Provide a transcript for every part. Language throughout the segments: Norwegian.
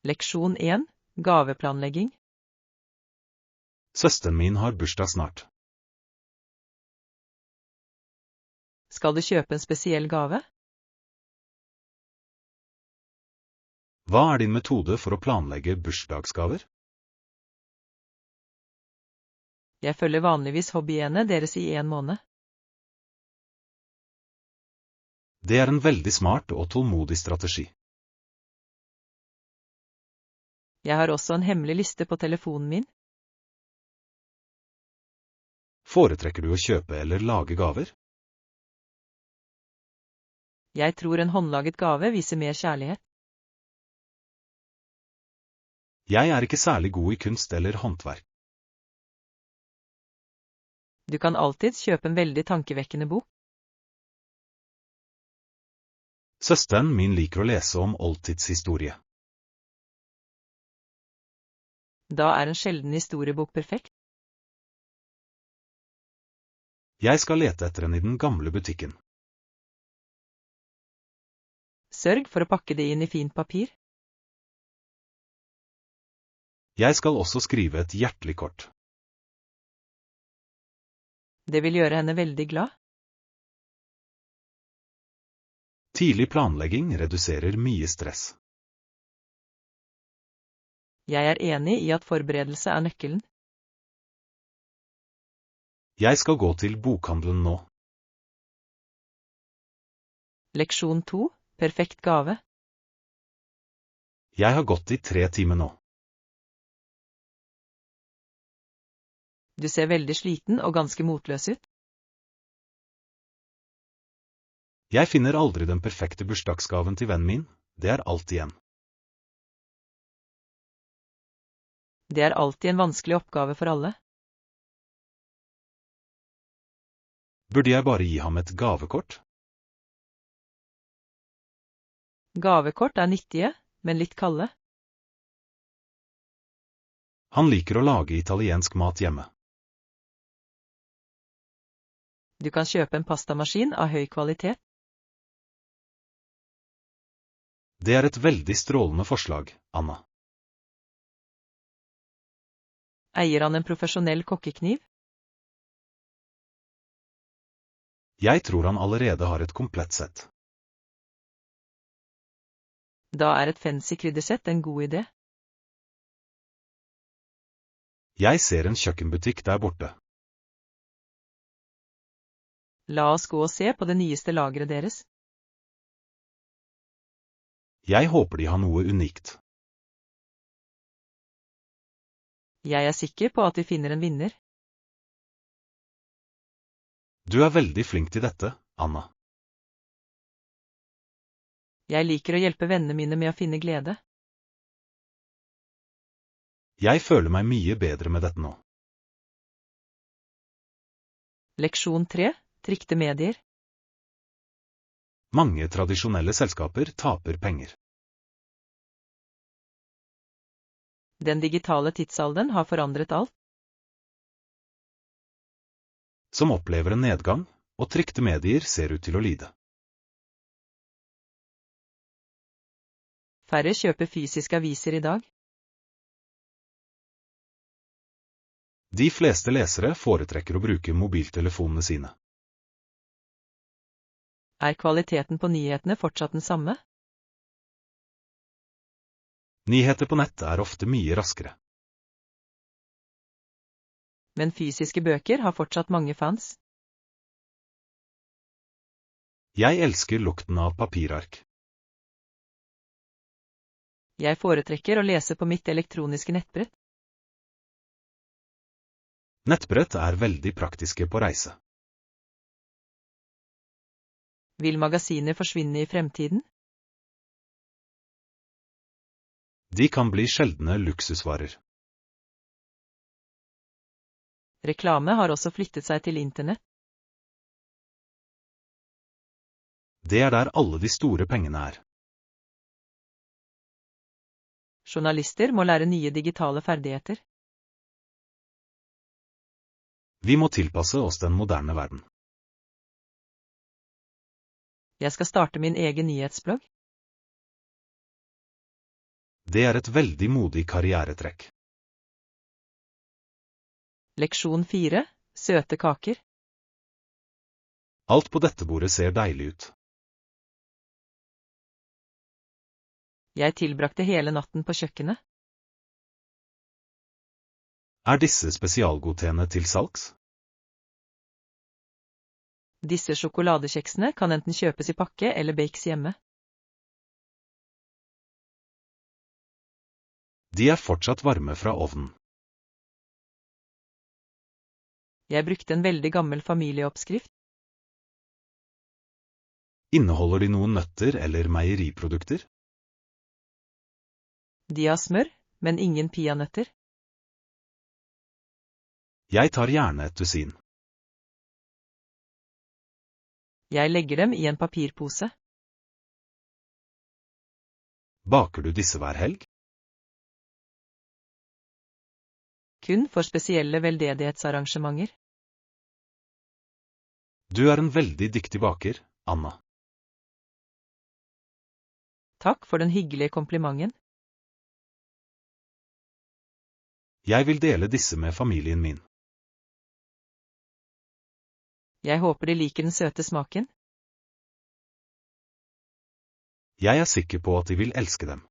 Leksjon 1. Gaveplanlegging. Søsteren min har bursdag snart. Skal du kjøpe en spesiell gave? Hva er din metode for å planlegge bursdagsgaver? Jeg følger vanligvis hobbyene deres i 1 måned. Det er en veldig smart og tålmodig strategi. Jeg har også en hemmelig liste på telefonen min. Foretrekker du å kjøpe eller lage gaver? Jeg tror en håndlaget gave viser mer kjærlighet. Jeg er ikke særlig god i kunst eller håndverk. Du kan alltid kjøpe en veldig tankevekkende bok. Søsteren min liker å lese om oldtidshistorie. Da er en sjelden historiebok perfekt. Jeg skal lete etter den i den gamle butikken. Sørg for å pakke det inn i fint papir. Jeg skal også skrive et hjertelig kort. Det vil gjøre henne veldig glad. Tidlig planlegging reduserer mye stress. Jeg er enig i at forberedelse er nøkkelen. Jeg skal gå til bokhandelen nå. Leksjon 2. Perfekt gave. Jeg har gått i 3 timer nå. Du ser veldig sliten og ganske motløs ut. Jeg finner aldri den perfekte bursdagsgaven til vennen min, det er alltid en. Det er alltid en vanskelig oppgave for alle. Burde jeg bare gi ham et gavekort? Gavekort er nyttige, men litt kalde. Han liker å lage italiensk mat hjemme. Du kan kjøpe en pastamaskin av høy kvalitet. Det er et veldig strålende forslag, Anna. Eier han en profesjonell kokkekniv? Jeg tror han allerede har et komplett sett. Da er et fancy kryddersett en god idé. Jeg ser en kjøkkenbutikk der borte. La oss gå og se på det nyeste lageret deres. Jeg håper de har noe unikt. Jeg er sikker på at vi finner en vinner. Du er veldig flink til dette, Anna. Jeg liker å hjelpe vennene mine med å finne glede. Jeg føler meg mye bedre med dette nå. Leksjon 3. Trykte medier. Mange tradisjonelle selskaper taper penger. Den digitale tidsalderen har forandret alt. Som opplever en nedgang, og trykte medier ser ut til å lide. Færre kjøper fysiske aviser i dag. De fleste lesere foretrekker å bruke mobiltelefonene sine. Er kvaliteten på nyhetene fortsatt den samme? Nyheter på nett er ofte mye raskere. Men fysiske bøker har fortsatt mange fans. Jeg elsker lukten av papirark. Jeg foretrekker å lese på mitt elektroniske nettbrett. Nettbrett er veldig praktiske på reise. Vil magasiner forsvinne i fremtiden? De kan bli sjeldne luksusvarer. Reklame har også flyttet seg til internett. Det er der alle de store pengene er. Journalister må lære nye digitale ferdigheter. Vi må tilpasse oss den moderne verden. Jeg skal starte min egen nyhetsblogg. Det er et veldig modig karrieretrekk. Leksjon 4. Søte kaker. Alt på dette bordet ser deilig ut. Jeg tilbrakte hele natten på kjøkkenet. Er disse spesialgodteene til salgs? Disse sjokoladekjeksene kan enten kjøpes i pakke eller bakes hjemme. De er fortsatt varme fra ovnen. Jeg brukte en veldig gammel familieoppskrift. Inneholder de noen nøtter eller meieriprodukter? De har smør, men ingen peanøtter. Jeg tar gjerne et dusin. Jeg legger dem i en papirpose. Baker du disse hver helg? Kun for spesielle veldedighetsarrangementer. Du er en veldig dyktig baker, Anna. Takk for den hyggelige komplimenten. Jeg vil dele disse med familien min. Jeg håper de liker den søte smaken. Jeg er sikker på at de vil elske dem.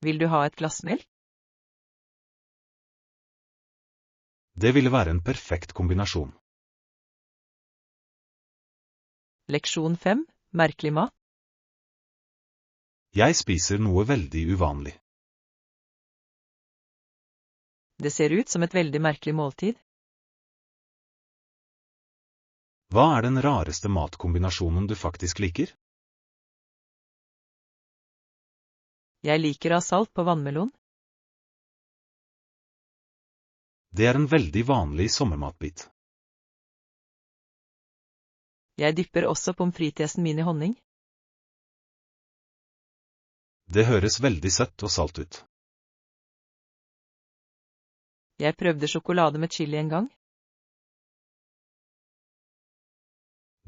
Vil du ha et glass melk? Det ville være en perfekt kombinasjon. Leksjon 5. Merkelig mat. Jeg spiser noe veldig uvanlig. Det ser ut som et veldig merkelig måltid. Hva er den rareste matkombinasjonen du faktisk liker? Jeg liker å ha salt på vannmelon. Det er en veldig vanlig sommermatbit. Jeg dypper også pommes fritesen min i honning. Det høres veldig søtt og salt ut. Jeg prøvde sjokolade med chili en gang.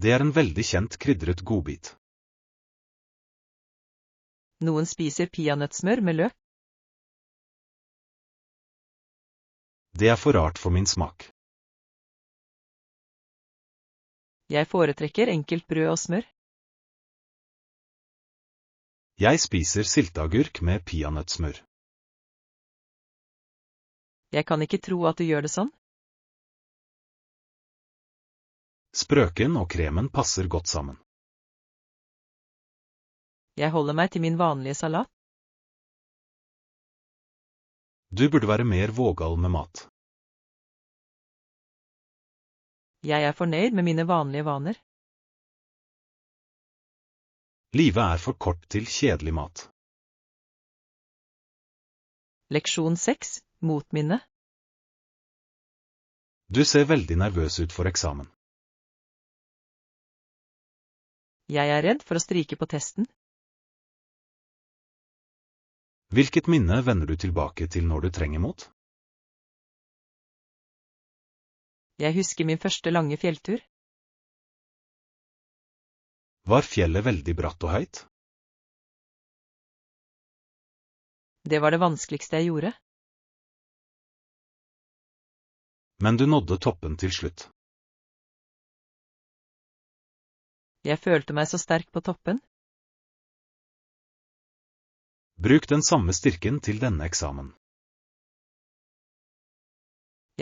Det er en veldig kjent krydret godbit. Noen spiser peanøttsmør med løk. Det er for rart for min smak. Jeg foretrekker enkelt brød og smør. Jeg spiser sylteagurk med peanøttsmør. Jeg kan ikke tro at du gjør det sånn. Sprøken og kremen passer godt sammen. Jeg holder meg til min vanlige salat. Du burde være mer vågal med mat. Jeg er fornøyd med mine vanlige vaner. Livet er for kort til kjedelig mat. Leksjon 6. Motminne. Du ser veldig nervøs ut for eksamen. Jeg er redd for å stryke på testen. Hvilket minne vender du tilbake til når du trenger mot? Jeg husker min første lange fjelltur. Var fjellet veldig bratt og høyt? Det var det vanskeligste jeg gjorde. Men du nådde toppen til slutt. Jeg følte meg så sterk på toppen. Bruk den samme styrken til denne eksamen.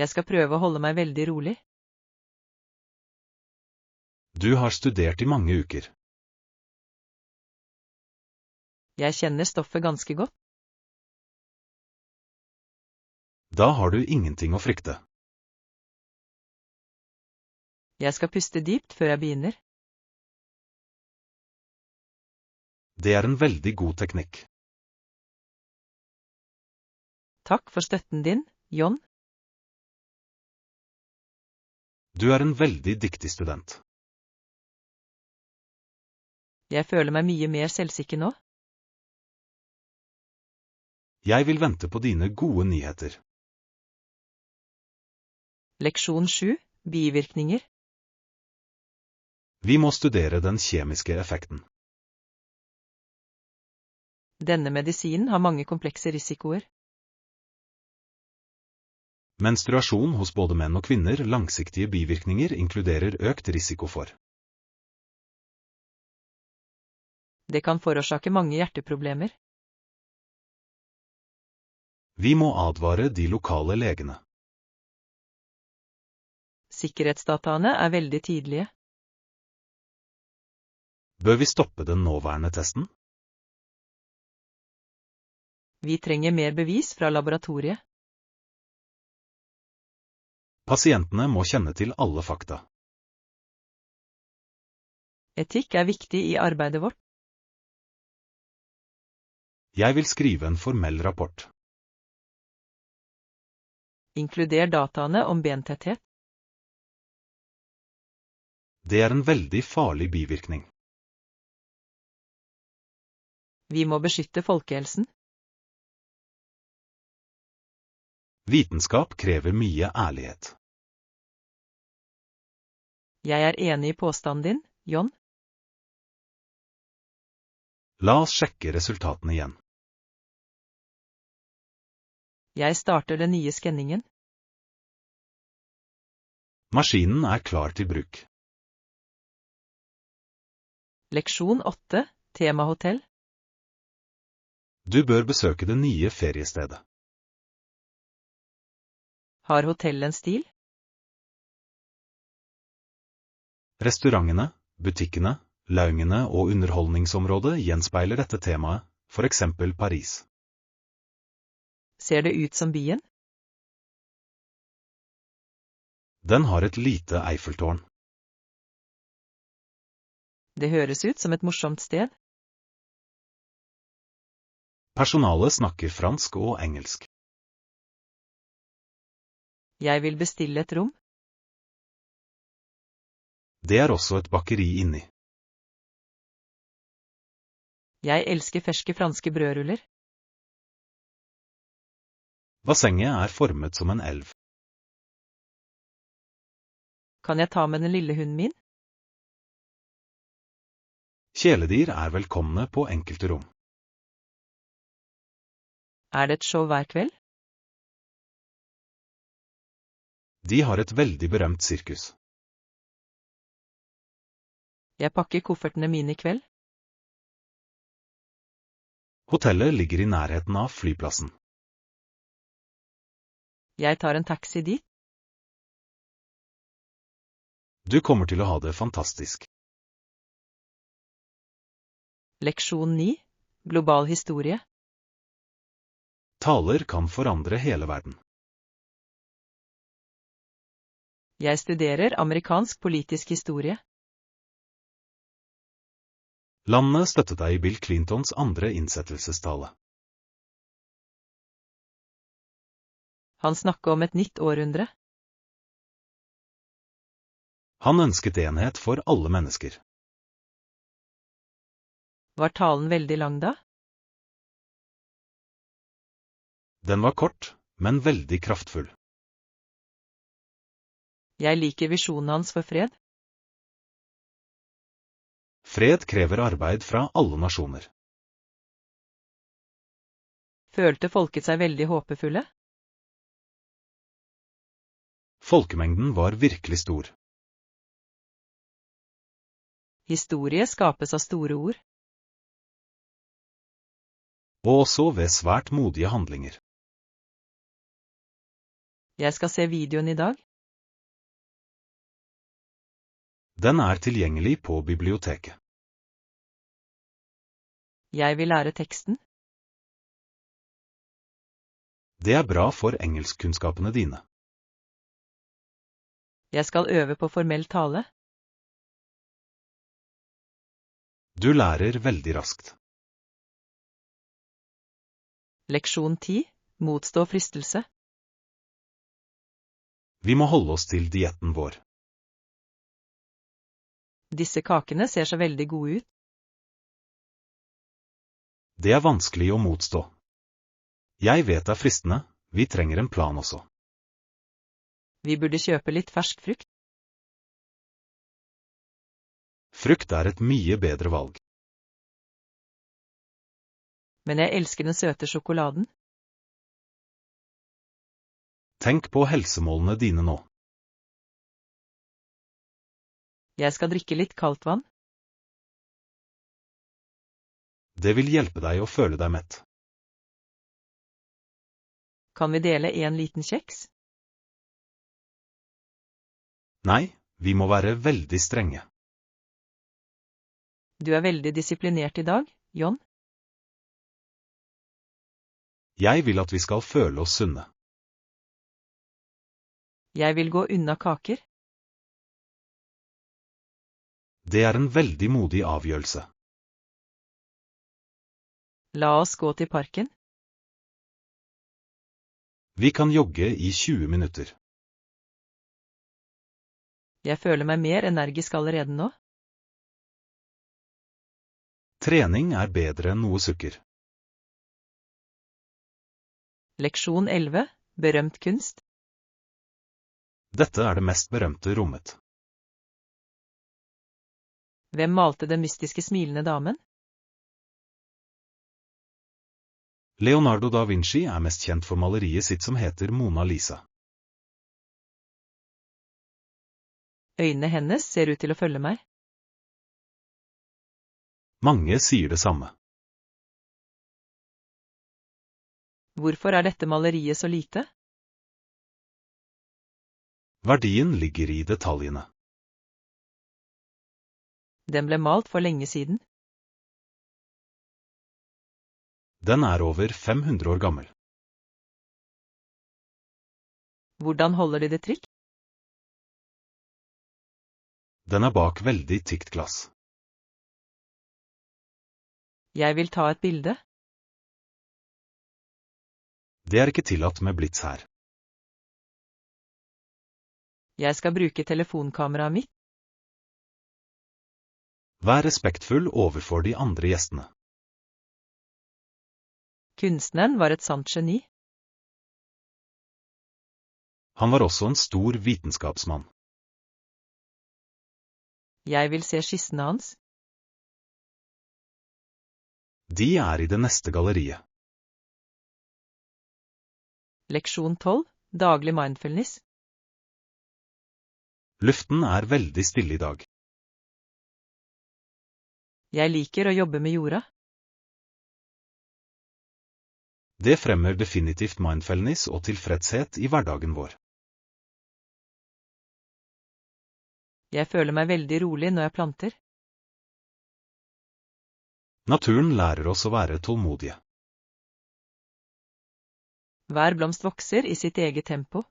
Jeg skal prøve å holde meg veldig rolig. Du har studert i mange uker. Jeg kjenner stoffet ganske godt. Da har du ingenting å frykte. Jeg skal puste dypt før jeg begynner. Det er en veldig god teknikk. Takk for støtten din, John. Du er en veldig dyktig student. Jeg føler meg mye mer selvsikker nå. Jeg vil vente på dine gode nyheter. Leksjon 7. Bivirkninger. Vi må studere den kjemiske effekten. Denne medisinen har mange komplekse risikoer. Menstruasjon hos både menn og kvinner langsiktige bivirkninger inkluderer økt risiko for. Det kan forårsake mange hjerteproblemer. Vi må advare de lokale legene. Sikkerhetsdataene er veldig tydelige. Bør vi stoppe den nåværende testen? Vi trenger mer bevis fra laboratoriet. Pasientene må kjenne til alle fakta. Etikk er viktig i arbeidet vårt. Jeg vil skrive en formell rapport. Inkluder dataene om bentetthet. Det er en veldig farlig bivirkning. Vi må beskytte folkehelsen. Vitenskap krever mye ærlighet. Jeg er enig i påstanden din, John. La oss sjekke resultatene igjen. Jeg starter den nye skanningen. Maskinen er klar til bruk. Leksjon 8, temahotell. Du bør besøke det nye feriestedet. Har hotellet en stil? Restaurantene, butikkene, loungene og underholdningsområdet gjenspeiler dette temaet, for eksempel Paris. Ser det ut som byen? Den har et lite Eiffeltårn. Det høres ut som et morsomt sted. Personalet snakker fransk og engelsk. Jeg vil bestille et rom. Det er også et bakeri inni. Jeg elsker ferske franske brødruller. Bassenget er formet som en elv. Kan jeg ta med den lille hunden min? Kjæledyr er velkomne på enkelte rom. Er det et show hver kveld? De har et veldig berømt sirkus. Jeg pakker koffertene mine i kveld. Hotellet ligger i nærheten av flyplassen. Jeg tar en taxi dit. Du kommer til å ha det fantastisk. Leksjon 9, global historie. Taler kan forandre hele verden. Jeg studerer amerikansk politisk historie. Landet støttet deg i Bill Clintons andre innsettelsestale. Han snakket om et nytt århundre. Han ønsket enhet for alle mennesker. Var talen veldig lang da? Den var kort, men veldig kraftfull. Jeg liker visjonen hans for fred. Fred krever arbeid fra alle nasjoner. Følte folket seg veldig håpefulle? Folkemengden var virkelig stor. Historie skapes av store ord. Og også ved svært modige handlinger. Jeg skal se videoen i dag. Den er tilgjengelig på biblioteket. Jeg vil lære teksten. Det er bra for engelskkunnskapene dine. Jeg skal øve på formell tale. Du lærer veldig raskt. Leksjon 10, motstå fristelse. Vi må holde oss til dietten vår. Disse kakene ser så veldig gode ut. Det er vanskelig å motstå. Jeg vet det er fristende, vi trenger en plan også. Vi burde kjøpe litt fersk frukt. Frukt er et mye bedre valg. Men jeg elsker den søte sjokoladen. Tenk på helsemålene dine nå. Jeg skal drikke litt kaldt vann. Det vil hjelpe deg å føle deg mett. Kan vi dele en liten kjeks? Nei, vi må være veldig strenge. Du er veldig disiplinert i dag, John. Jeg vil at vi skal føle oss sunne. Jeg vil gå unna kaker. Det er en veldig modig avgjørelse. La oss gå til parken. Vi kan jogge i 20 minutter. Jeg føler meg mer energisk allerede nå. Trening er bedre enn noe sukker. Leksjon 11. Berømt kunst. Dette er det mest berømte rommet. Hvem malte den mystiske smilende damen? Leonardo da Vinci er mest kjent for maleriet sitt som heter Mona Lisa. Øynene hennes ser ut til å følge meg. Mange sier det samme. Hvorfor er dette maleriet så lite? Verdien ligger i detaljene. Den ble malt for lenge siden. Den er over 500 år gammel. Hvordan holder de det trykk? Den er bak veldig tykt glass. Jeg vil ta et bilde. Det er ikke tillatt med blits her. Jeg skal bruke telefonkameraet mitt. Vær respektfull overfor de andre gjestene. Kunstneren var et sant geni. Han var også en stor vitenskapsmann. Jeg vil se skissene hans. De er i det neste galleriet. Leksjon 12. Daglig mindfulness. Luften er veldig stille i dag. Jeg liker å jobbe med jorda. Det fremmer definitivt mindfulness og tilfredshet i hverdagen vår. Jeg føler meg veldig rolig når jeg planter. Naturen lærer oss å være tålmodige. Hver blomst vokser i sitt eget tempo.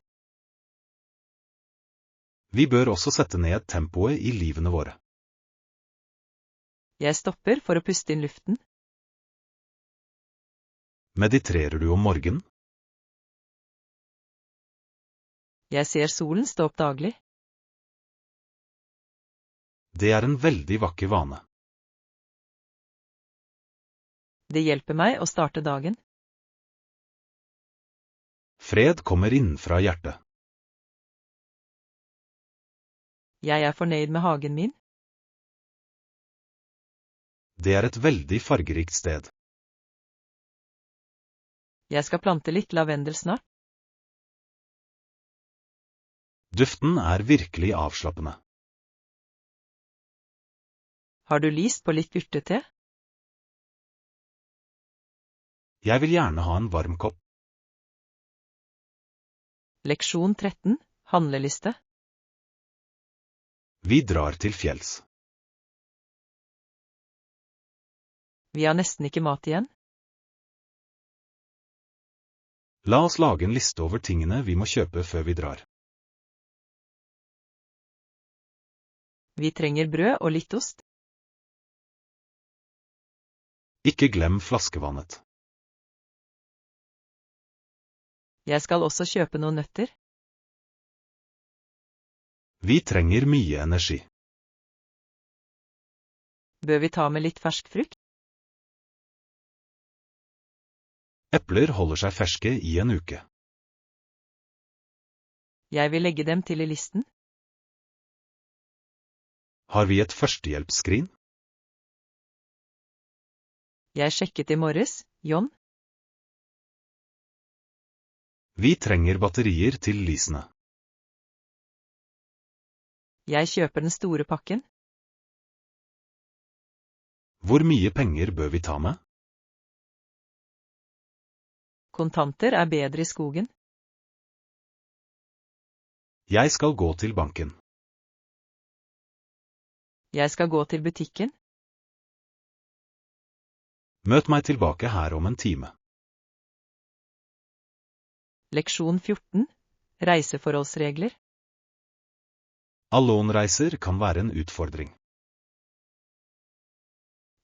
Vi bør også sette ned tempoet i livene våre. Jeg stopper for å puste inn luften. Mediterer du om morgenen? Jeg ser solen stå opp daglig. Det er en veldig vakker vane. Det hjelper meg å starte dagen. Fred kommer innenfra hjertet. Jeg er fornøyd med hagen min. Det er et veldig fargerikt sted. Jeg skal plante litt lavendel snart. Duften er virkelig avslappende. Har du lyst på litt urtete? Jeg vil gjerne ha en varm kopp. Leksjon 13. Handleliste. Vi drar til fjells. Vi har nesten ikke mat igjen. La oss lage en liste over tingene vi må kjøpe før vi drar. Vi trenger brød og litt ost. Ikke glem flaskevannet. Jeg skal også kjøpe noen nøtter. Vi trenger mye energi. Bør vi ta med litt fersk frukt? Epler holder seg ferske i en uke. Jeg vil legge dem til i listen. Har vi et førstehjelpsskrin? Jeg sjekket i morges, John? Vi trenger batterier til lysene. Jeg kjøper den store pakken. Hvor mye penger bør vi ta med? Kontanter er bedre i skogen. Jeg skal gå til banken. Jeg skal gå til butikken. Møt meg tilbake her om en time. Leksjon 14. Reiseforholdsregler. Alone-reiser kan være en utfordring.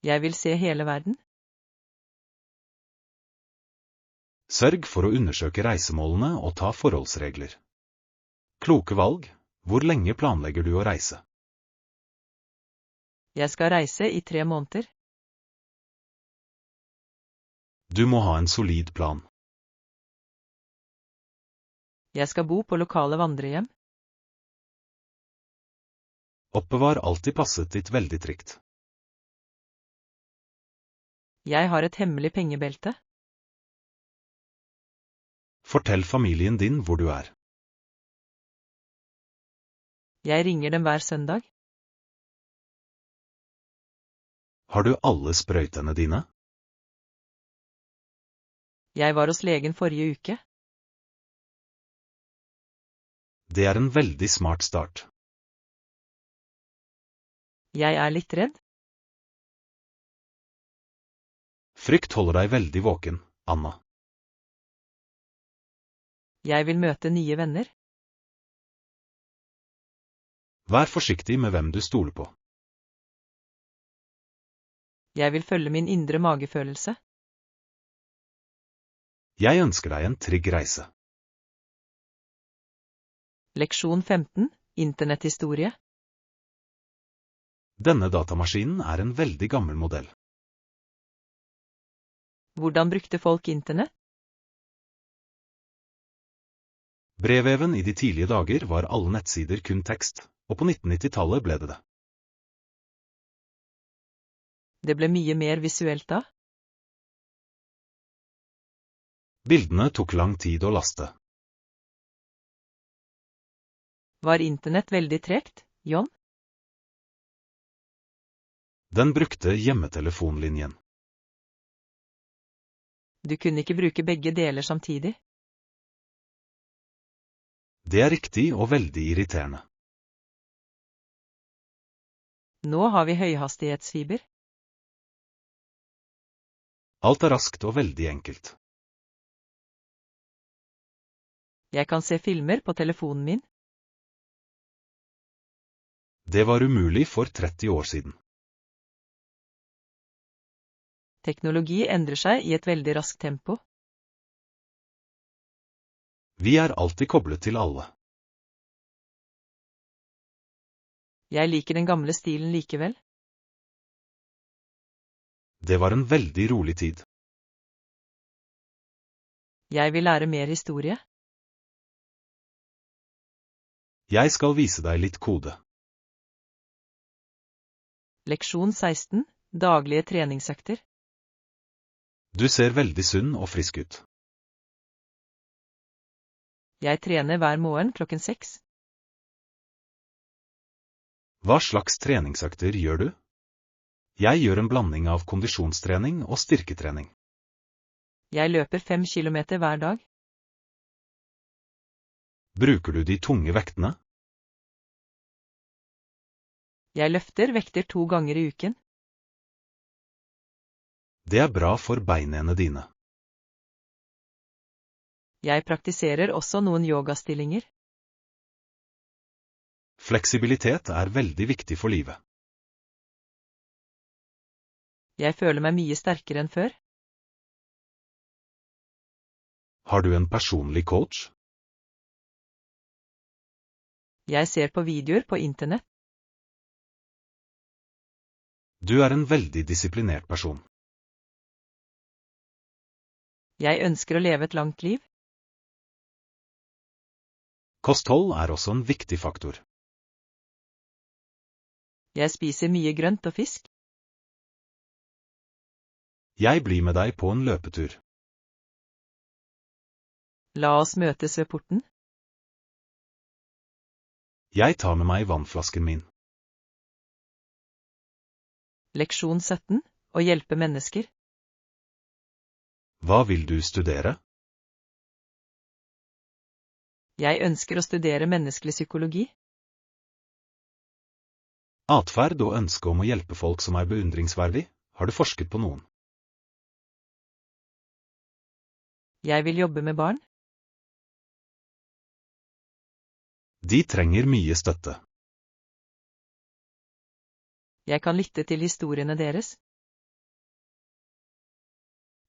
Jeg vil se hele verden. Sørg for å undersøke reisemålene og ta forholdsregler. Kloke valg. Hvor lenge planlegger du å reise? Jeg skal reise i 3 måneder. Du må ha en solid plan. Jeg skal bo på lokale vandrehjem. Oppbevar alltid passet ditt veldig trygt. Jeg har et hemmelig pengebelte. Fortell familien din hvor du er. Jeg ringer dem hver søndag. Har du alle sprøytene dine? Jeg var hos legen forrige uke. Det er en veldig smart start. Jeg er litt redd. Frykt holder deg veldig våken, Anna. Jeg vil møte nye venner. Vær forsiktig med hvem du stoler på. Jeg vil følge min indre magefølelse. Jeg ønsker deg en trygg reise. Leksjon 15. Internetthistorie. Denne datamaskinen er en veldig gammel modell. Hvordan brukte folk internett? Brevveven i de tidlige dager var alle nettsider kun tekst, og på 1990-tallet ble det det. Det ble mye mer visuelt da. Bildene tok lang tid å laste. Var internett veldig tregt, John? Den brukte hjemmetelefonlinjen. Du kunne ikke bruke begge deler samtidig. Det er riktig og veldig irriterende. Nå har vi høyhastighetsfiber. Alt er raskt og veldig enkelt. Jeg kan se filmer på telefonen min. Det var umulig for 30 år siden. Teknologi endrer seg i et veldig raskt tempo. Vi er alltid koblet til alle. Jeg liker den gamle stilen likevel. Det var en veldig rolig tid. Jeg vil lære mer historie. Jeg skal vise deg litt kode. Leksjon 16. Daglige treningsøkter. Du ser veldig sunn og frisk ut. Jeg trener hver morgen klokken 6. Hva slags treningsøkter gjør du? Jeg gjør en blanding av kondisjonstrening og styrketrening. Jeg løper 5 kilometer hver dag. Bruker du de tunge vektene? Jeg løfter vekter 2 ganger i uken. Det er bra for beinene dine. Jeg praktiserer også noen yogastillinger. Fleksibilitet er veldig viktig for livet. Jeg føler meg mye sterkere enn før. Har du en personlig coach? Jeg ser på videoer på internett. Du er en veldig disiplinert person. Jeg ønsker å leve et langt liv. Kosthold er også en viktig faktor. Jeg spiser mye grønt og fisk. Jeg blir med deg på en løpetur. La oss møtes ved porten. Jeg tar med meg vannflasken min. Leksjon 17. Å hjelpe mennesker. Hva vil du studere? Jeg ønsker å studere menneskelig psykologi. Atferd og ønske om å hjelpe folk som er beundringsverdig, har du forsket på noen? Jeg vil jobbe med barn. De trenger mye støtte. Jeg kan lytte til historiene deres.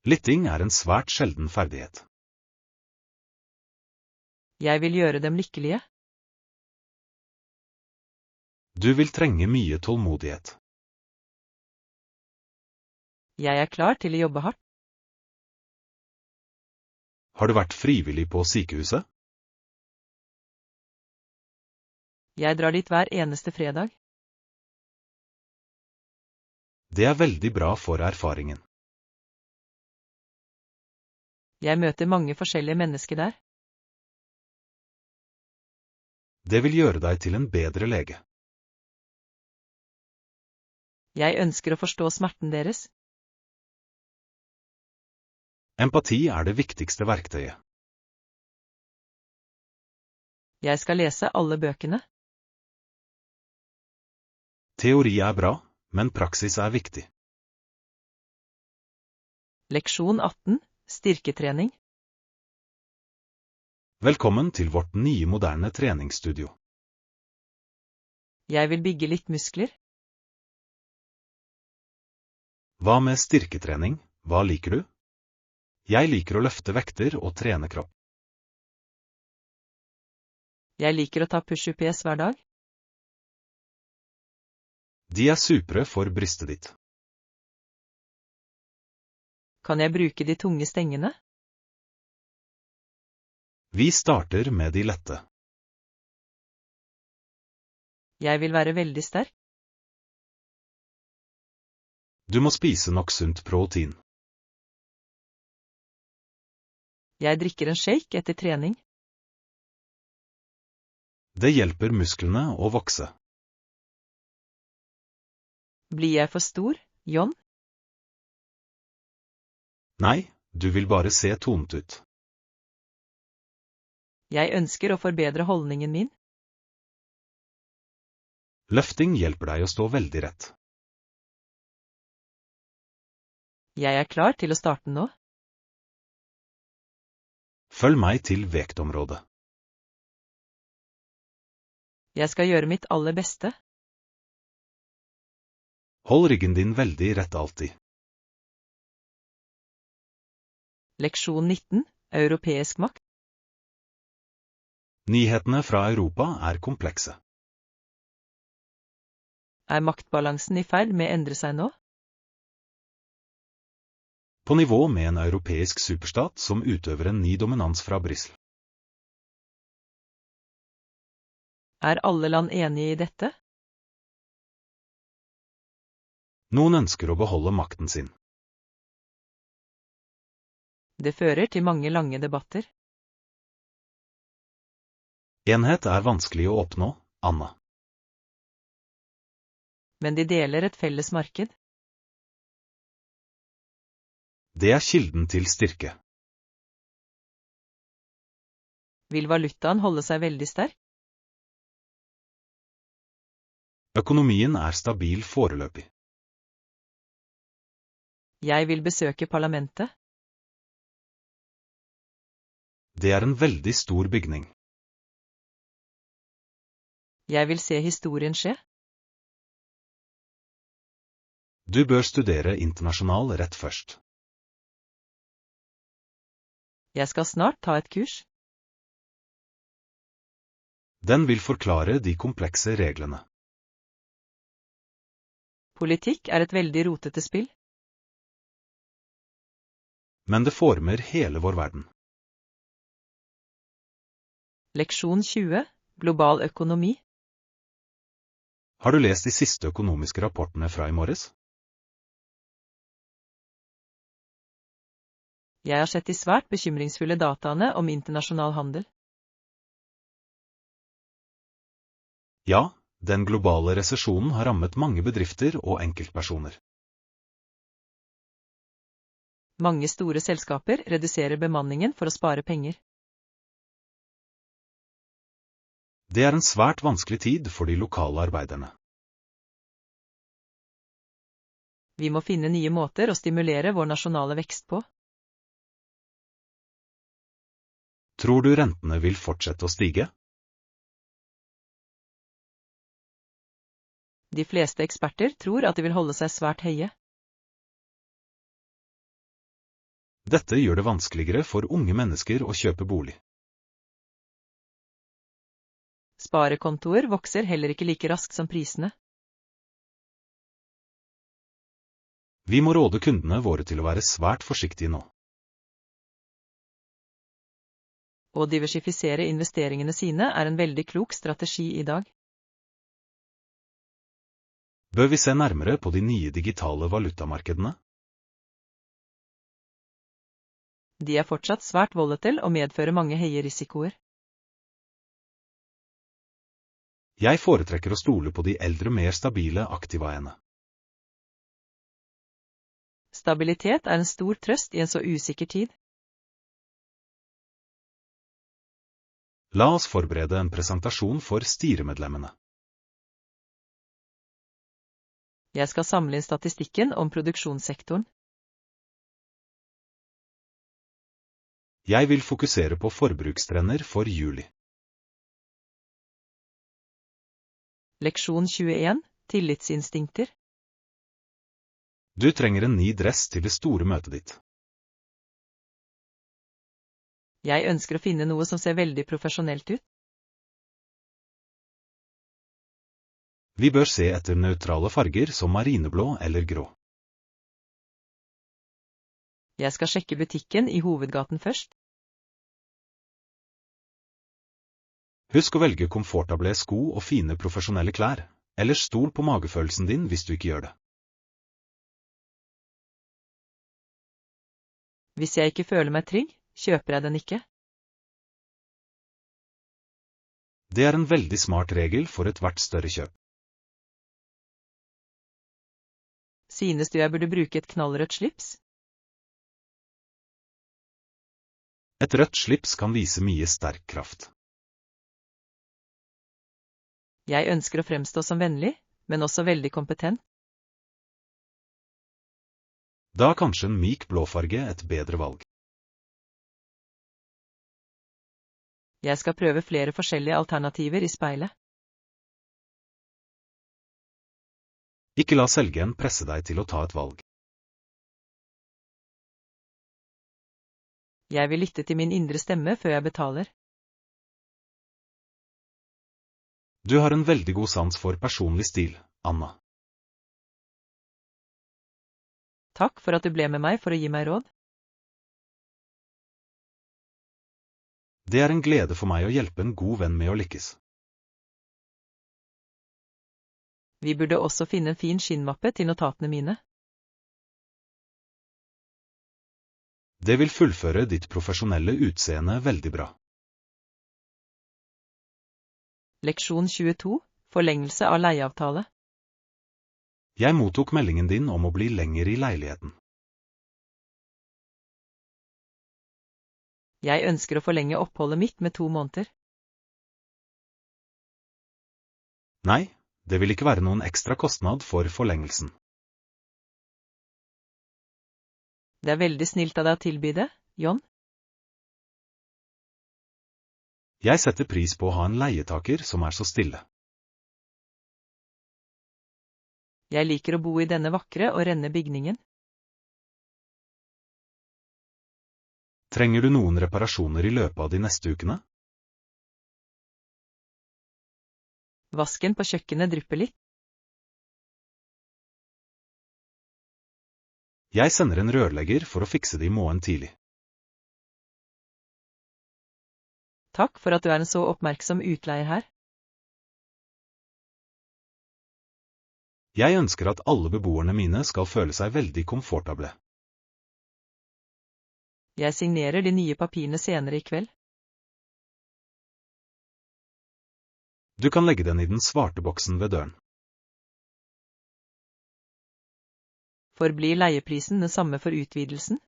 Lytting er en svært sjelden ferdighet. Jeg vil gjøre dem lykkelige. Du vil trenge mye tålmodighet. Jeg er klar til å jobbe hardt. Har du vært frivillig på sykehuset? Jeg drar dit hver eneste fredag. Det er veldig bra for erfaringen. Jeg møter mange forskjellige mennesker der. Det vil gjøre deg til en bedre lege. Jeg ønsker å forstå smerten deres. Empati er det viktigste verktøyet. Jeg skal lese alle bøkene. Teori er bra, men praksis er viktig. Leksjon 18. Styrketrening. Velkommen til vårt nye moderne treningsstudio. Jeg vil bygge litt muskler. Hva med styrketrening? Hva liker du? Jeg liker å løfte vekter og trene kropp. Jeg liker å ta push-ups hver dag. De er supre for brystet ditt. Kan jeg bruke de tunge stengene? Vi starter med de lette. Jeg vil være veldig sterk. Du må spise nok sunt protein. Jeg drikker en shake etter trening. Det hjelper musklene å vokse. Blir jeg for stor, John? Nei, du vil bare se tonet ut. Jeg ønsker å forbedre holdningen min. Løfting hjelper deg å stå veldig rett. Jeg er klar til å starte nå. Følg meg til vektområdet. Jeg skal gjøre mitt aller beste. Hold ryggen din veldig rett alltid. Leksjon 19. Europeisk makt. Nyhetene fra Europa er komplekse. Er maktbalansen i ferd med å endre seg nå? På nivå med en europeisk superstat som utøver en ny dominans fra Brussel. Er alle land enige i dette? Noen ønsker å beholde makten sin. Det fører til mange lange debatter. Enhet er vanskelig å oppnå, Anna. Men de deler et felles marked. Det er kilden til styrke. Vil valutaen holde seg veldig sterk? Økonomien er stabil foreløpig. Jeg vil besøke parlamentet. Det er en veldig stor bygning. Jeg vil se historien skje. Du bør studere internasjonal rett først. Jeg skal snart ta et kurs. Den vil forklare de komplekse reglene. Politikk er et veldig rotete spill. Men det former hele vår verden. Leksjon 20. Global økonomi. Har du lest de siste økonomiske rapportene fra i morges? Jeg har sett de svært bekymringsfulle dataene om internasjonal handel. Ja, den globale resesjonen har rammet mange bedrifter og enkeltpersoner. Mange store selskaper reduserer bemanningen for å spare penger. Det er en svært vanskelig tid for de lokale arbeiderne. Vi må finne nye måter å stimulere vår nasjonale vekst på. Tror du rentene vil fortsette å stige? De fleste eksperter tror at de vil holde seg svært høye. Dette gjør det vanskeligere for unge mennesker å kjøpe bolig. Sparekontoer vokser heller ikke like raskt som prisene. Vi må råde kundene våre til å være svært forsiktige nå. Å diversifisere investeringene sine er en veldig klok strategi i dag. Bør vi se nærmere på de nye digitale valutamarkedene? De er fortsatt svært volatile og medfører mange høye risikoer. Jeg foretrekker å stole på de eldre, mer stabile aktivaene. Stabilitet er en stor trøst i en så usikker tid. La oss forberede en presentasjon for styremedlemmene. Jeg skal samle inn statistikken om produksjonssektoren. Jeg vil fokusere på forbrukstrender for juli. Leksjon 21. Tillitsinstinkter. Du trenger en ny dress til det store møtet ditt. Jeg ønsker å finne noe som ser veldig profesjonelt ut. Vi bør se etter nøytrale farger som marineblå eller grå. Jeg skal sjekke butikken i hovedgaten først. Husk å velge komfortable sko og fine profesjonelle klær, ellers stol på magefølelsen din hvis du ikke gjør det. Hvis jeg ikke føler meg trygg, kjøper jeg den ikke. Det er en veldig smart regel for ethvert større kjøp. Synes du jeg burde bruke et knallrødt slips? Et rødt slips kan vise mye sterk kraft. Jeg ønsker å fremstå som vennlig, men også veldig kompetent. Da er kanskje en myk blåfarge et bedre valg. Jeg skal prøve flere forskjellige alternativer i speilet. Ikke la selgeren presse deg til å ta et valg. Jeg vil lytte til min indre stemme før jeg betaler. Du har en veldig god sans for personlig stil, Anna. Takk for at du ble med meg for å gi meg råd. Det er en glede for meg å hjelpe en god venn med å lykkes. Vi burde også finne en fin skinnmappe til notatene mine. Det vil fullføre ditt profesjonelle utseende veldig bra. Leksjon 22. Forlengelse av leieavtale. Jeg mottok meldingen din om å bli lenger i leiligheten. Jeg ønsker å forlenge oppholdet mitt med 2 måneder. Nei, det vil ikke være noen ekstra kostnad for forlengelsen. Det er veldig snilt av deg å tilby det, John. Jeg setter pris på å ha en leietaker som er så stille. Jeg liker å bo i denne vakre og renne bygningen. Trenger du noen reparasjoner i løpet av de neste ukene? Vasken på kjøkkenet drypper litt. Jeg sender en rørlegger for å fikse det i morgen tidlig. Takk for at du er en så oppmerksom utleier her. Jeg ønsker at alle beboerne mine skal føle seg veldig komfortable. Jeg signerer de nye papirene senere i kveld. Du kan legge den i den svarte boksen ved døren. Forblir leieprisen den samme for utvidelsen?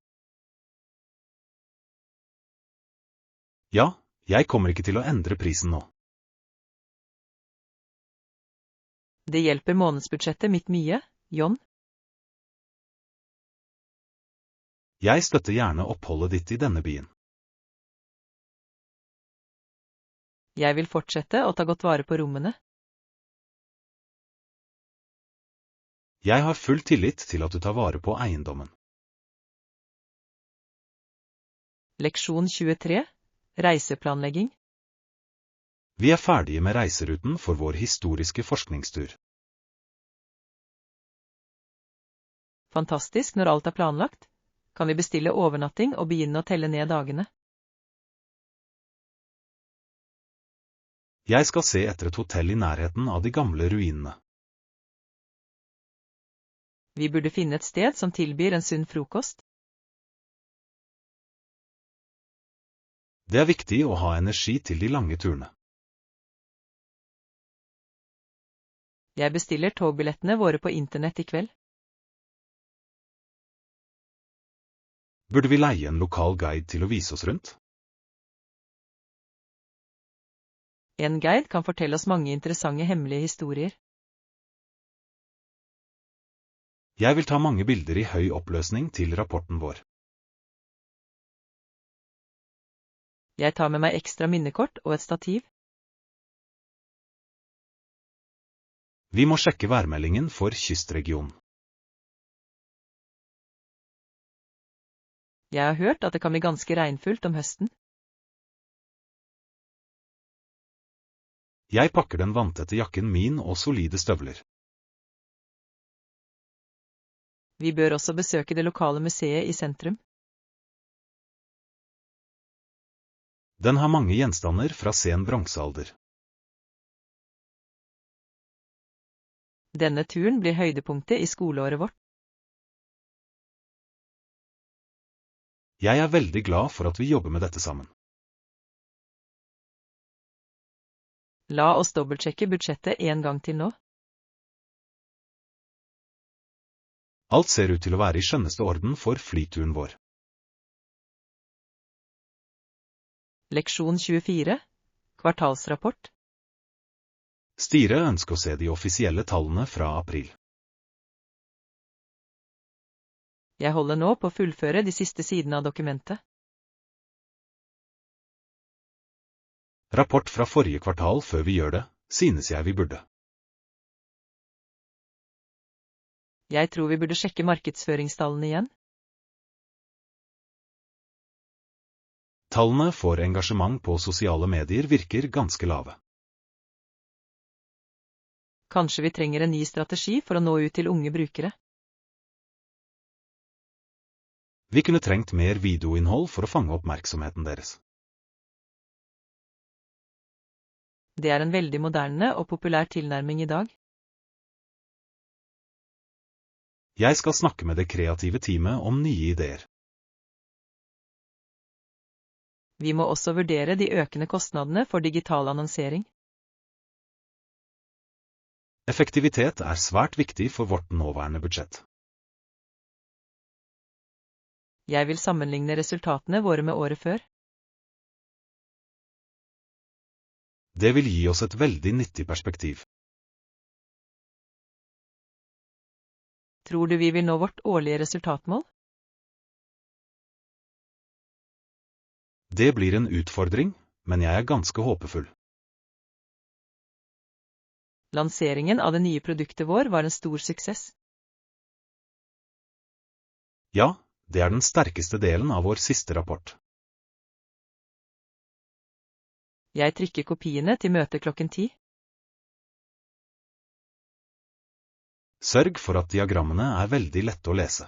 Ja, jeg kommer ikke til å endre prisen nå. Det hjelper månedsbudsjettet mitt mye, John. Jeg støtter gjerne oppholdet ditt i denne byen. Jeg vil fortsette å ta godt vare på rommene. Jeg har full tillit til at du tar vare på eiendommen. Leksjon 23. Reiseplanlegging. Vi er ferdige med reiseruten for vår historiske forskningstur. Fantastisk når alt er planlagt. Kan vi bestille overnatting og begynne å telle ned dagene? Jeg skal se etter et hotell i nærheten av de gamle ruinene. Vi burde finne et sted som tilbyr en sunn frokost. Det er viktig å ha energi til de lange turene. Jeg bestiller togbillettene våre på internett i kveld. Burde vi leie en lokal guide til å vise oss rundt? En guide kan fortelle oss mange interessante hemmelige historier. Jeg vil ta mange bilder i høy oppløsning til rapporten vår. Jeg tar med meg ekstra minnekort og et stativ. Vi må sjekke værmeldingen for kystregionen. Jeg har hørt at det kan bli ganske regnfullt om høsten. Jeg pakker den vanntette jakken min og solide støvler. Vi bør også besøke det lokale museet i sentrum. Den har mange gjenstander fra sen bronsealder. Denne turen blir høydepunktet i skoleåret vårt. Jeg er veldig glad for at vi jobber med dette sammen. La oss dobbeltsjekke budsjettet en gang til nå. Alt ser ut til å være i skjønneste orden for flyturen vår. Leksjon 24. Kvartalsrapport. Styret ønsker å se de offisielle tallene fra april. Jeg holder nå på å fullføre de siste sidene av dokumentet. Rapport fra forrige kvartal før vi gjør det, synes jeg vi burde. Jeg tror vi burde sjekke markedsføringstallene igjen. Tallene for engasjement på sosiale medier virker ganske lave. Kanskje vi trenger en ny strategi for å nå ut til unge brukere. Vi kunne trengt mer videoinnhold for å fange oppmerksomheten deres. Det er en veldig moderne og populær tilnærming i dag. Jeg skal snakke med det kreative teamet om nye ideer. Vi må også vurdere de økende kostnadene for digital annonsering. Effektivitet er svært viktig for vårt nåværende budsjett. Jeg vil sammenligne resultatene våre med året før. Det vil gi oss et veldig nyttig perspektiv. Tror du vi vil nå vårt årlige resultatmål? Det blir en utfordring, men jeg er ganske håpefull. Lanseringen av det nye produktet vår var en stor suksess. Ja, det er den sterkeste delen av vår siste rapport. Jeg trykker kopiene til møtet 10:00. Sørg for at diagrammene er veldig lette å lese.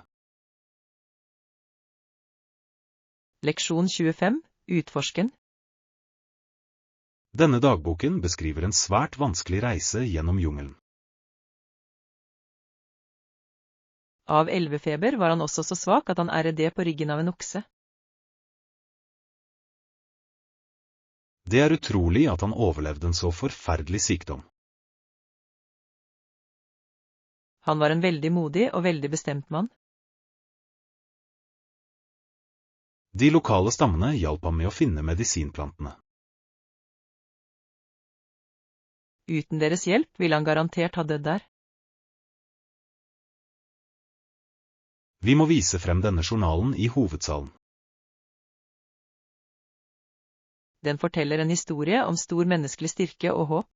Leksjon 25. Utforsken. Denne dagboken beskriver en svært vanskelig reise gjennom jungelen. Av elvefeber var han også så svak at han er redd på ryggen av en okse. Det er utrolig at han overlevde en så forferdelig sykdom. Han var en veldig modig og veldig bestemt mann. De lokale stammene hjalp ham med å finne medisinplantene. Uten deres hjelp ville han garantert ha dødd der. Vi må vise frem denne journalen i hovedsalen. Den forteller en historie om stor menneskelig styrke og håp.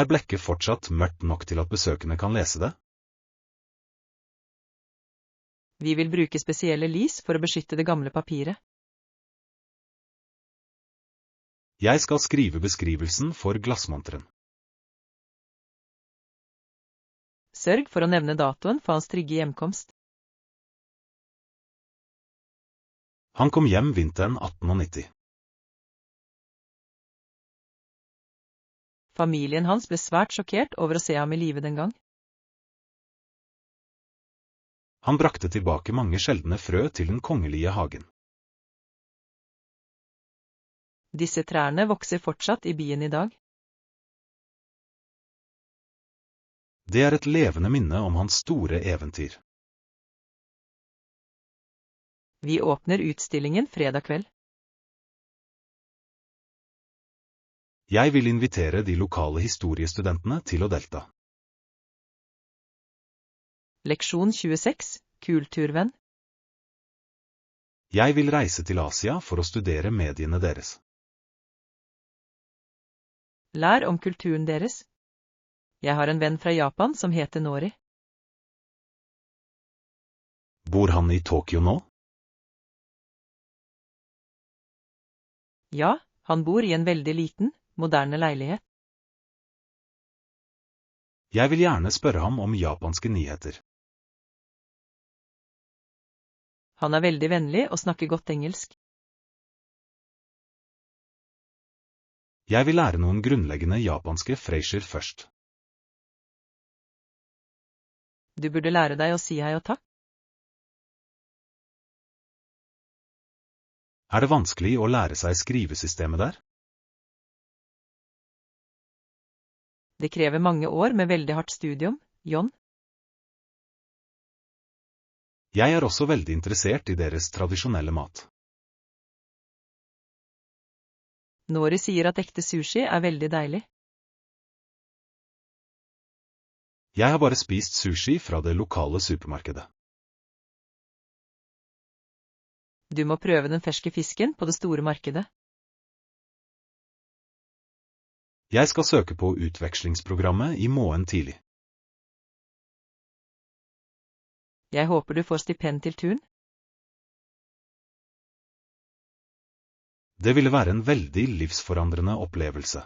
Er blekket fortsatt mørkt nok til at besøkende kan lese det? Vi vil bruke spesielle lys for å beskytte det gamle papiret. Jeg skal skrive beskrivelsen for glassmonteren. Sørg for å nevne datoen for hans trygge hjemkomst. Han kom hjem vinteren 1890. Familien hans ble svært sjokkert over å se ham i live den gang. Han brakte tilbake mange sjeldne frø til den kongelige hagen. Disse trærne vokser fortsatt i byen i dag. Det er et levende minne om hans store eventyr. Vi åpner utstillingen fredag kveld. Jeg vil invitere de lokale historiestudentene til å delta. Leksjon 26, Kulturvenn. Jeg vil reise til Asia for å studere mediene deres. Lær om kulturen deres. Jeg har en venn fra Japan som heter Nori. Bor han i Tokyo nå? Ja, han bor i en veldig liten, moderne leilighet. Jeg vil gjerne spørre ham om japanske nyheter. Han er veldig vennlig og snakker godt engelsk. Jeg vil lære noen grunnleggende japanske phraser først. Du burde lære deg å si hei og takk. Er det vanskelig å lære seg skrivesystemet der? Det krever mange år med veldig hardt studium, John. Jeg er også veldig interessert i deres tradisjonelle mat. Nori sier at ekte sushi er veldig deilig. Jeg har bare spist sushi fra det lokale supermarkedet. Du må prøve den ferske fisken på det store markedet. Jeg skal søke på utvekslingsprogrammet i morgen tidlig. Jeg håper du får stipend til turen. Det ville være en veldig livsforandrende opplevelse.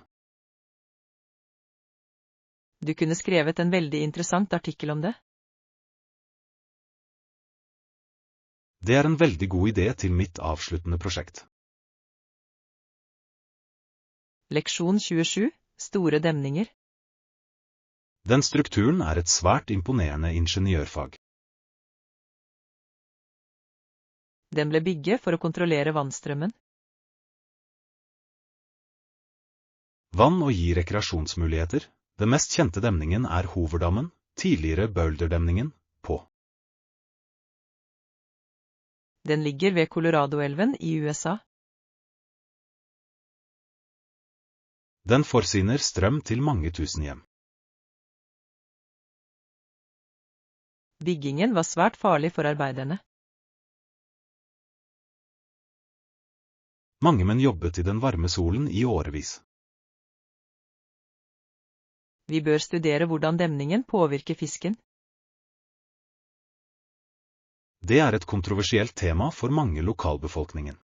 Du kunne skrevet en veldig interessant artikkel om det. Det er en veldig god idé til mitt avsluttende prosjekt. Leksjon 27, Store demninger. Den strukturen er et svært imponerende ingeniørfag. Den ble bygget for å kontrollere vannstrømmen. Vann og gi rekreasjonsmuligheter. Den mest kjente demningen er Hooverdammen, tidligere Boulderdemningen, på. Den ligger ved Coloradoelven i USA. Den forsyner strøm til mange tusen hjem. Byggingen var svært farlig for arbeiderne. Mange menn jobbet i den varme solen i årevis. Vi bør studere hvordan demningen påvirker fisken. Det er et kontroversielt tema for mange lokalbefolkningen.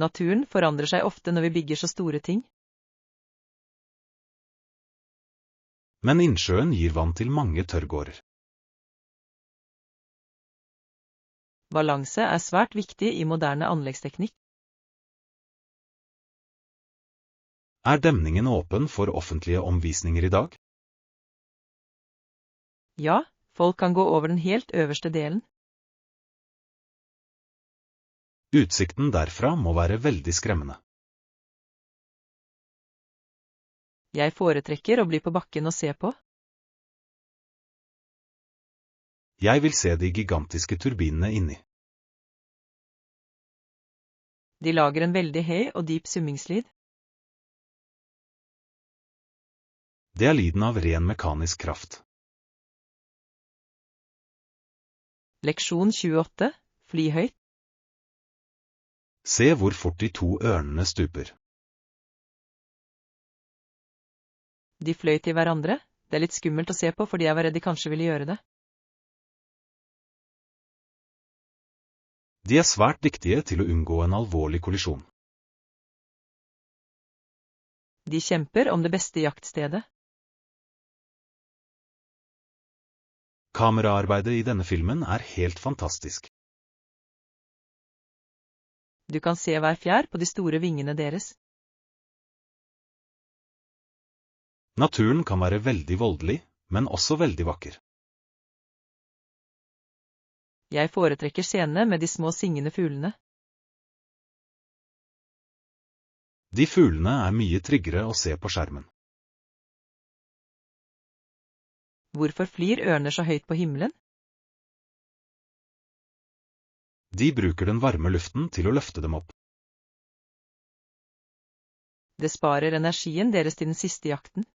Naturen forandrer seg ofte når vi bygger så store ting. Men innsjøen gir vann til mange tørrgårder. Balanse er svært viktig i moderne anleggsteknikk. Er demningen åpen for offentlige omvisninger i dag? Ja, folk kan gå over den helt øverste delen. Utsikten derfra må være veldig skremmende. Jeg foretrekker å bli på bakken og se på. Jeg vil se de gigantiske turbinene inni. De lager en veldig høy og dyp summingslyd. Det er lyden av ren mekanisk kraft. Leksjon 28. Fly høyt. Se hvor fort de to ørnene stuper. De fløy til hverandre. Det er litt skummelt å se på fordi jeg var redd de kanskje ville gjøre det. De er svært dyktige til å unngå en alvorlig kollisjon. De kjemper om det beste jaktstedet. Kameraarbeidet i denne filmen er helt fantastisk. Du kan se hver fjær på de store vingene deres. Naturen kan være veldig voldelig, men også veldig vakker. Jeg foretrekker scenene med de små syngende fuglene. De fuglene er mye tryggere å se på skjermen. Hvorfor flyr ørner så høyt på himmelen? De bruker den varme luften til å løfte dem opp. Det sparer energien deres til den siste jakten.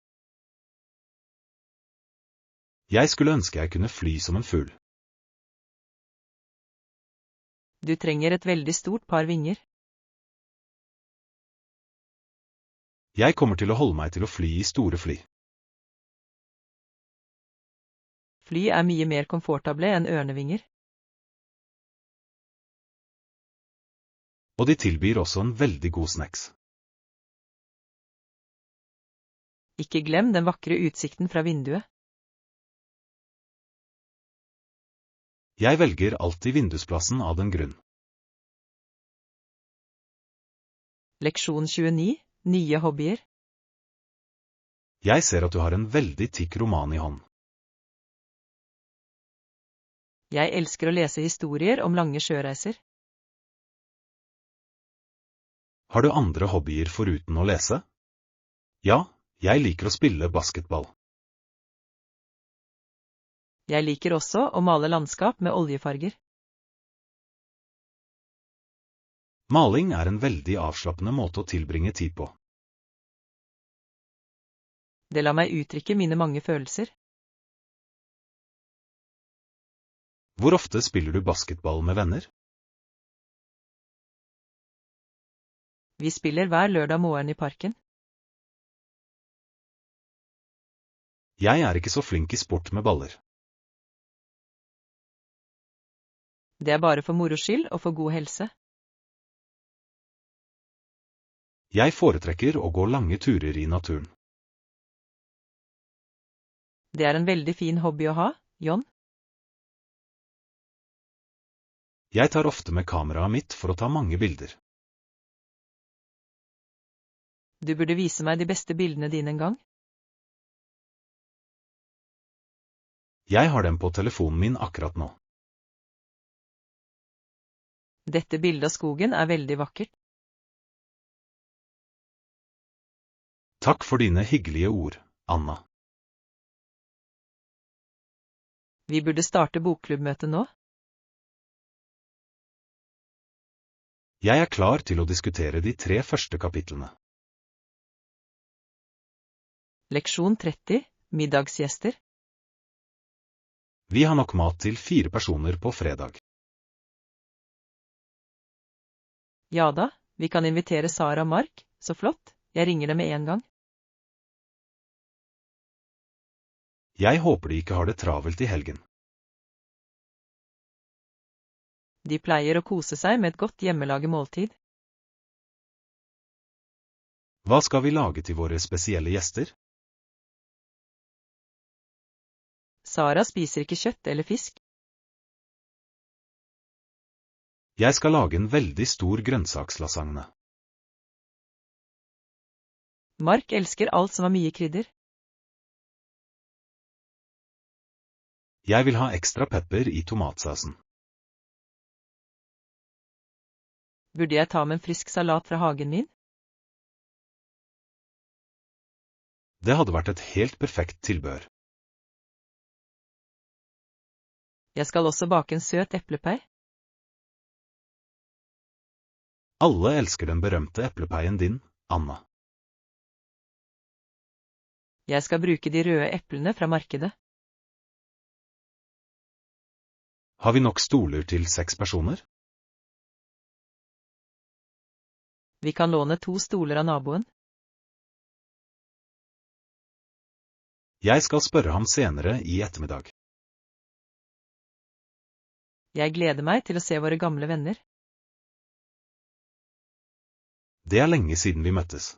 Jeg skulle ønske jeg kunne fly som en fugl. Du trenger et veldig stort par vinger. Jeg kommer til å holde meg til å fly i store fly. Fly er mye mer komfortable enn ørnevinger. Og de tilbyr også en veldig god snacks. Ikke glem den vakre utsikten fra vinduet. Jeg velger alltid vindusplassen av den grunn. Leksjon 29. Nye hobbyer. Jeg ser at du har en veldig tykk roman i hånd. Jeg elsker å lese historier om lange sjøreiser. Har du andre hobbyer foruten å lese? Ja, jeg liker å spille basketball. Jeg liker også å male landskap med oljefarger. Maling er en veldig avslappende måte å tilbringe tid på. Det lar meg uttrykke mine mange følelser. Hvor ofte spiller du basketball med venner? Vi spiller hver lørdag morgen i parken. Jeg er ikke så flink i sport med baller. Det er bare for moro skyld og for god helse. Jeg foretrekker å gå lange turer i naturen. Det er en veldig fin hobby å ha, John. Jeg tar ofte med kameraet mitt for å ta mange bilder. Du burde vise meg de beste bildene dine en gang. Jeg har dem på telefonen min akkurat nå. Dette bildet av skogen er veldig vakkert. Takk for dine hyggelige ord, Anna. Vi burde starte bokklubbmøte nå. Jeg er klar til å diskutere de 3 første kapitlene. Leksjon 30. Middagsgjester. Vi har nok mat til 4 personer på fredag. Ja da, vi kan invitere Sara og Mark, så flott, jeg ringer dem med en gang. Jeg håper de ikke har det travelt i helgen. De pleier å kose seg med et godt hjemmelaget måltid. Hva skal vi lage til våre spesielle gjester? Sara spiser ikke kjøtt eller fisk. Jeg skal lage en veldig stor grønnsakslasagne. Mark elsker alt som har mye krydder. Jeg vil ha ekstra pepper i tomatsausen. Burde jeg ta med en frisk salat fra hagen min? Det hadde vært et helt perfekt tilbehør. Jeg skal også bake en søt eplepai. Alle elsker den berømte eplepaien din, Anna. Jeg skal bruke de røde eplene fra markedet. Har vi nok stoler til 6 personer? Vi kan låne 2 stoler av naboen. Jeg skal spørre ham senere i ettermiddag. Jeg gleder meg til å se våre gamle venner. Det er lenge siden vi møttes.